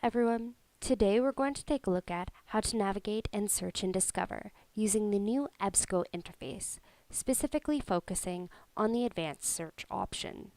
everyone. Today we're going to take a look at how to navigate and search and discover using the new EBSCO interface, specifically focusing on the advanced search option.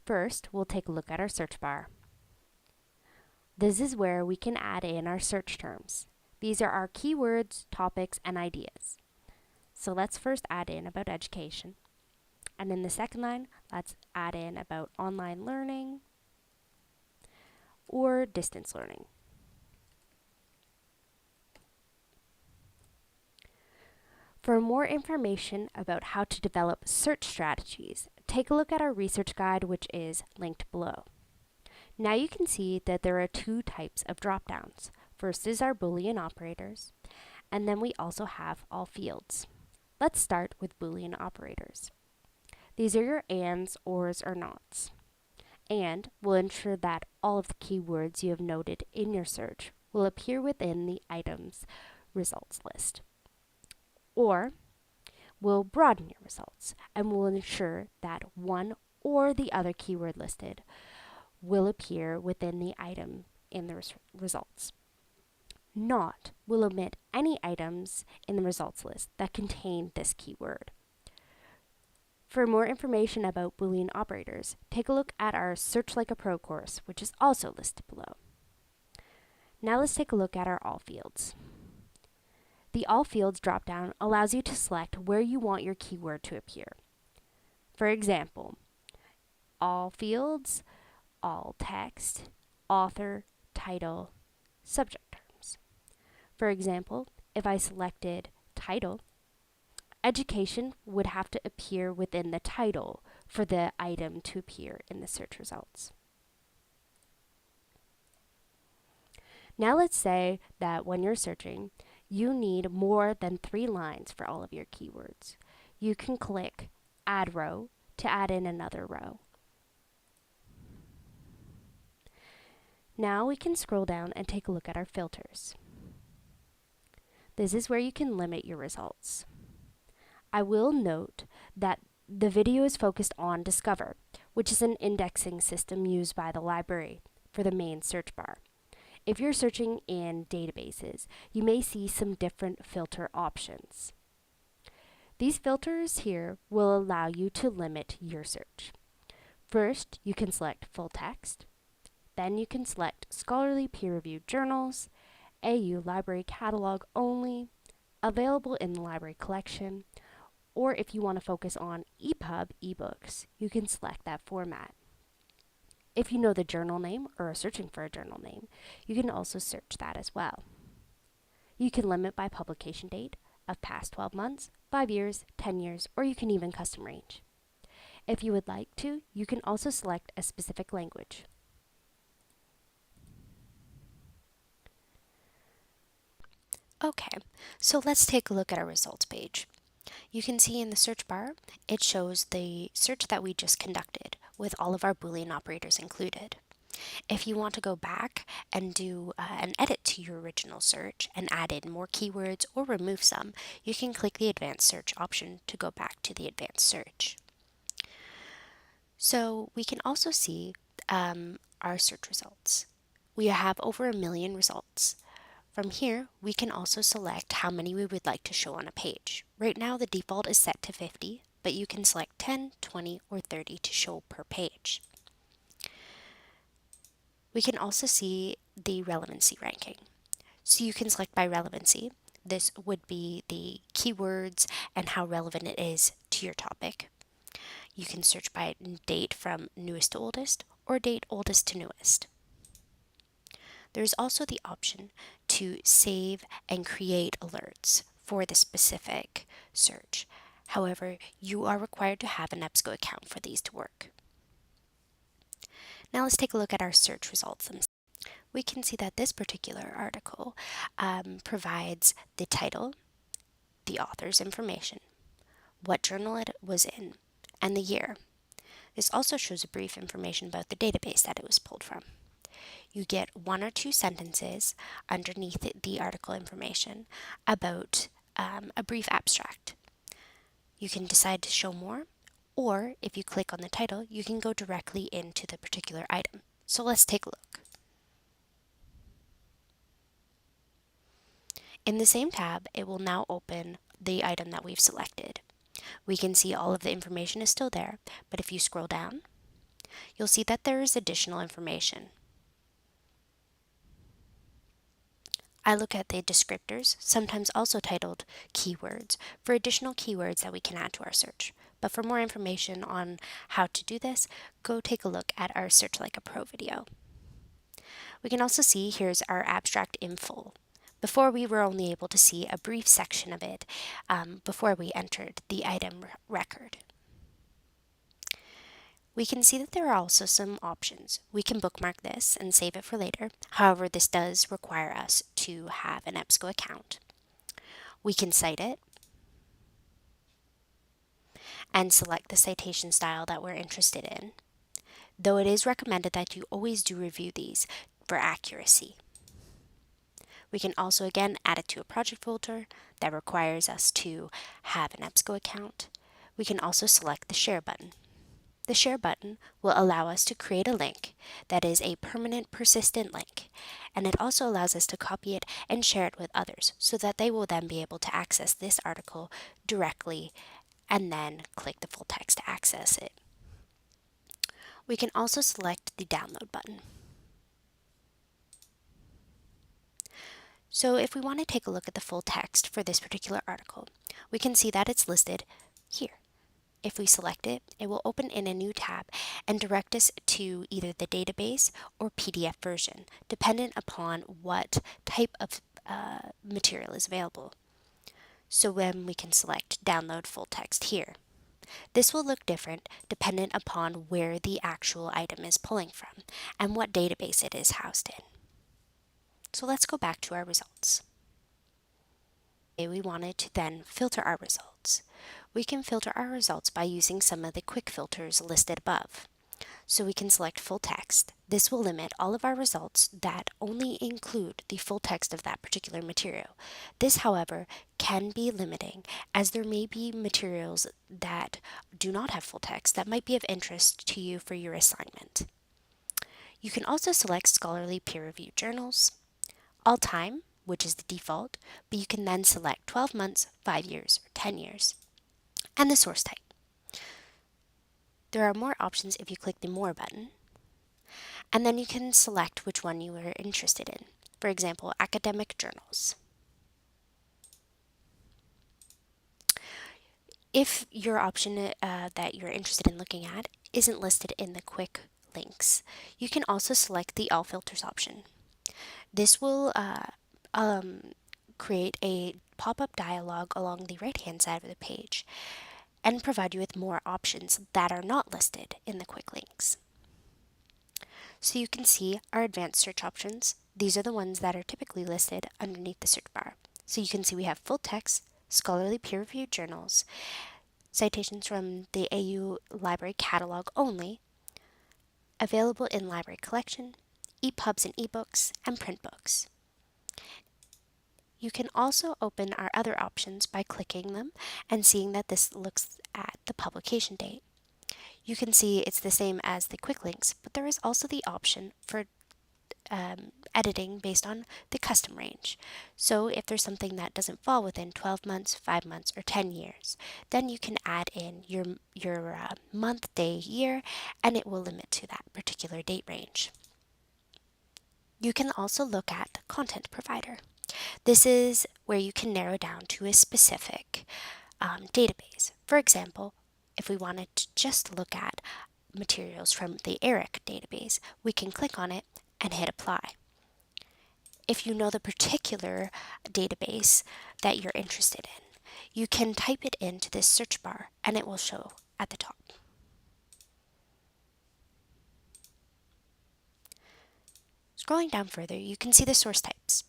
First, we'll take a look at our search bar. This is where we can add in our search terms. These are our keywords, topics, and ideas. So let's first add in about education. And in the second line, let's add in about online learning or distance learning. For more information about how to develop search strategies, take a look at our research guide, which is linked below. Now you can see that there are two types of drop-downs. First is our Boolean operators, and then we also have all fields. Let's start with Boolean operators. These are your ands, ors, or nots, and will ensure that all of the keywords you have noted in your search will appear within the item's results list. Or will broaden your results and will ensure that one or the other keyword listed will appear within the item in the results. Not will omit any items in the results list that contain this keyword. For more information about Boolean operators, take a look at our Search Like a Pro course, which is also listed below. Now let's take a look at our all fields. The All Fields dropdown allows you to select where you want your keyword to appear. For example, all fields, all text, author, title, subject terms. For example, if I selected title, education would have to appear within the title for the item to appear in the search results. Now let's say that when you're searching, you need more than 3 lines for all of your keywords. You can click Add Row to add in another row. Now we can scroll down and take a look at our filters. This is where you can limit your results. I will note that the video is focused on Discover, which is an indexing system used by the library for the main search bar. If you're searching in databases, you may see some different filter options. These filters here will allow you to limit your search. First, you can select full text. Then you can select scholarly peer-reviewed journals, AU library catalog only, available in the library collection, or if you want to focus on EPUB ebooks, you can select that format. If you know the journal name or are searching for a journal name, you can also search that as well. You can limit by publication date of past 12 months, 5 years, 10 years, or you can even custom range. If you would like to, you can also select a specific language. Okay, so let's take a look at our results page. You can see in the search bar, it shows the search that we just conducted with all of our Boolean operators included. If you want to go back and do an edit to your original search and add in more keywords or remove some, you can click the advanced search option to go back to the advanced search. So we can also see our search results. We have over 1 million results. From here, we can also select how many we would like to show on a page. Right now, the default is set to 50, but you can select 10, 20, or 30 to show per page. We can also see the relevancy ranking. So you can select by relevancy. This would be the keywords and how relevant it is to your topic. You can search by date from newest to oldest or date oldest to newest. There's also the option to save and create alerts for the specific search. However, you are required to have an EBSCO account for these to work. Now let's take a look at our search results themselves. We can see that this particular article provides the title, the author's information, what journal it was in, and the year. This also shows a brief information about the database that it was pulled from. You get 1 or 2 sentences underneath the article information about a brief abstract. You can decide to show more, or if you click on the title, you can go directly into the particular item. So let's take a look. In the same tab, it will now open the item that we've selected. We can see all of the information is still there, but if you scroll down, you'll see that there is additional information. I look at the descriptors, sometimes also titled keywords, for additional keywords that we can add to our search. But for more information on how to do this, go take a look at our Search Like a Pro video. We can also see here's our abstract in full. Before, we were only able to see a brief section of it before we entered the item record. We can see that there are also some options. We can bookmark this and save it for later. However, this does require us to have an EBSCO account. We can cite it and select the citation style that we're interested in, though it is recommended that you always do review these for accuracy. We can also again add it to a project folder that requires us to have an EBSCO account. We can also select the share button. The share button will allow us to create a link that is a permanent persistent link, and it also allows us to copy it and share it with others so that they will then be able to access this article directly and then click the full text to access it. We can also select the download button. So if we want to take a look at the full text for this particular article, we can see that it's listed here. If we select it, it will open in a new tab and direct us to either the database or PDF version, dependent upon what type of material is available. So when we can select download full text here. This will look different dependent upon where the actual item is pulling from and what database it is housed in. So let's go back to our results. We wanted to then filter our results. We can filter our results by using some of the quick filters listed above. So we can select full text. This will limit all of our results that only include the full text of that particular material. This, however, can be limiting as there may be materials that do not have full text that might be of interest to you for your assignment. You can also select scholarly peer-reviewed journals, all time, which is the default, but you can then select 12 months, 5 years, or 10 years, and the source type. There are more options if you click the More button, and then you can select which one you are interested in. For example, academic journals. If your option that you're interested in looking at isn't listed in the quick links, you can also select the All Filters option. This will create a pop-up dialog along the right-hand side of the page and provide you with more options that are not listed in the quick links. So you can see our advanced search options. These are the ones that are typically listed underneath the search bar. So you can see we have full text, scholarly peer-reviewed journals, citations from the AU Library Catalog only, available in library collection, EPUBs and eBooks, and print books. You can also open our other options by clicking them and seeing that this looks at the publication date. You can see it's the same as the quick links, but there is also the option for editing based on the custom range. So if there's something that doesn't fall within 12 months, 5 months, or 10 years, then you can add in your month, day, year, and it will limit to that particular date range. You can also look at content provider. This is where you can narrow down to a specific database. For example, if we wanted to just look at materials from the ERIC database, we can click on it and hit apply. If you know the particular database that you're interested in, you can type it into this search bar and it will show at the top. Scrolling down further, you can see the source types.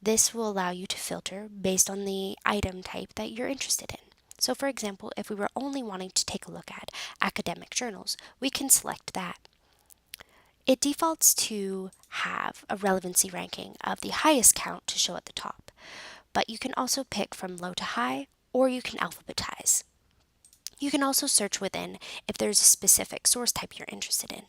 This will allow you to filter based on the item type that you're interested in. So for example, if we were only wanting to take a look at academic journals, we can select that. It defaults to have a relevancy ranking of the highest count to show at the top, but you can also pick from low to high, or you can alphabetize. You can also search within if there's a specific source type you're interested in.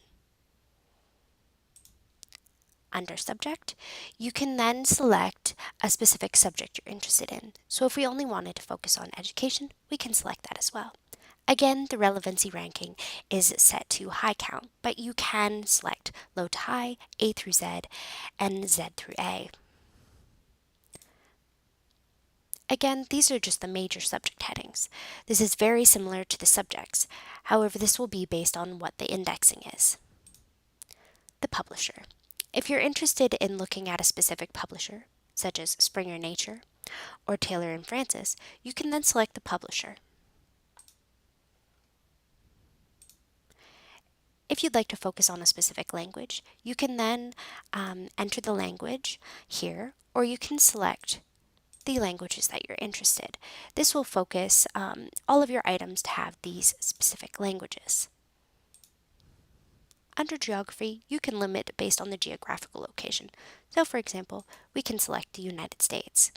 under Subject, you can then select a specific subject you're interested in. So if we only wanted to focus on education, we can select that as well. Again, the relevancy ranking is set to high count, but you can select low to high, A through Z, and Z through A. Again, these are just the major subject headings. This is very similar to the subjects. However, this will be based on what the indexing is. The publisher. If you're interested in looking at a specific publisher, such as Springer Nature or Taylor and Francis, you can then select the publisher. If you'd like to focus on a specific language, you can then enter the language here, or you can select the languages that you're interested. This will focus all of your items to have these specific languages. Under geography, you can limit based on the geographical location. So for example, we can select the United States.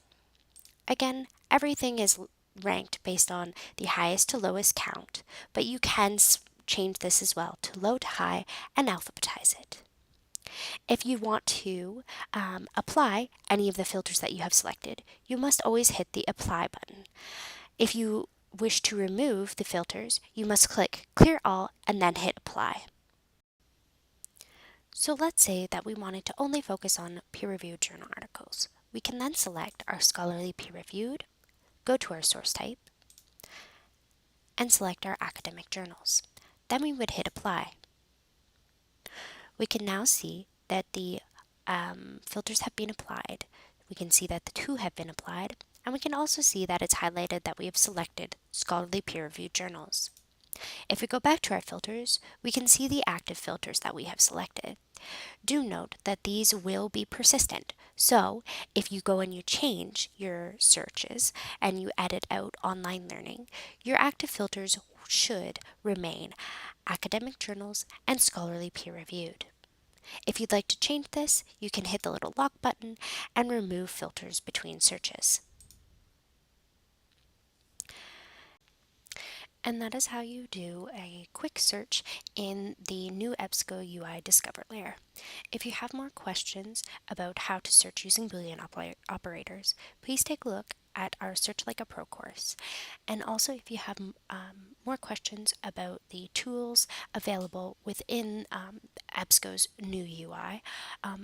Again, everything is ranked based on the highest to lowest count, but you can change this as well to low to high and alphabetize it. If you want to apply any of the filters that you have selected, you must always hit the Apply button. If you wish to remove the filters, you must click Clear All and then hit Apply. So let's say that we wanted to only focus on peer-reviewed journal articles. We can then select our scholarly peer-reviewed, go to our source type, and select our academic journals. Then we would hit Apply. We can now see that the filters have been applied. We can see that the two have been applied, and we can also see that it's highlighted that we have selected scholarly peer-reviewed journals. If we go back to our filters, we can see the active filters that we have selected. Do note that these will be persistent. So if you go and you change your searches and you edit out online learning, your active filters should remain academic journals and scholarly peer-reviewed. If you'd like to change this, you can hit the little lock button and remove filters between searches. And that is how you do a quick search in the new EBSCO UI Discover layer. If you have more questions about how to search using Boolean operators, please take a look at our Search Like a Pro course. And also, if you have more questions about the tools available within EBSCO's new UI,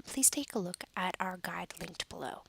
please take a look at our guide linked below.